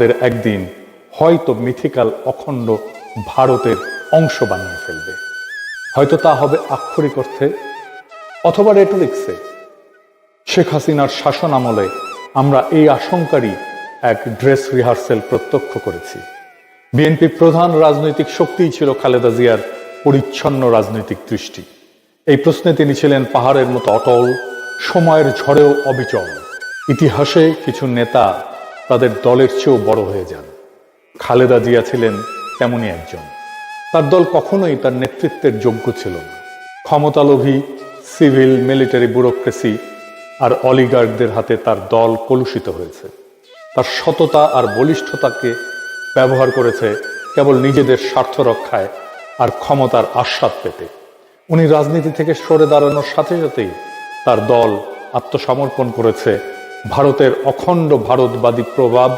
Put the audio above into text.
আমাদের একদিন হয়তো মিথিক্যাল অখণ্ড ভারতের অংশ বানিয়ে ফেলবে। হয়তো তা হবে আক্ষরিক অর্থে অথবা রেটরিক্সে। শেখ হাসিনার শাসন আমলে আমরা এই আশঙ্কারই এক ড্রেস রিহার্সেল প্রত্যক্ষ করেছি। বিএনপি প্রধান রাজনৈতিক শক্তিই ছিল খালেদা জিয়ার পরিচ্ছন্ন রাজনৈতিক দৃষ্টি। এই প্রশ্নে তিনি ছিলেন পাহাড়ের মতো অটল, সময়ের ঝড়েও অবিচল। ইতিহাসে কিছু নেতা তাদের দলের চেয়েও বড় হয়ে যান। খালেদা জিয়া ছিলেন তেমনই একজন। তার দল কখনোই তার নেতৃত্বের যোগ্য ছিল না। ক্ষমতালোভী সিভিল মিলিটারি ব্যুরোক্রেসি আর অলিগার্কদের হাতে তার দল কলুষিত হয়েছে। তার সততা আর বলিষ্ঠতাকে ব্যবহার করেছে কেবল নিজেদের স্বার্থ রক্ষায় আর ক্ষমতার আস্বাদ পেতে। উনি রাজনীতি থেকে সরে দাঁড়ানোর সাথে সাথেই তার দল আত্মসমর্পণ করেছে ভারতের অখণ্ড ভারতবাদী প্রভাব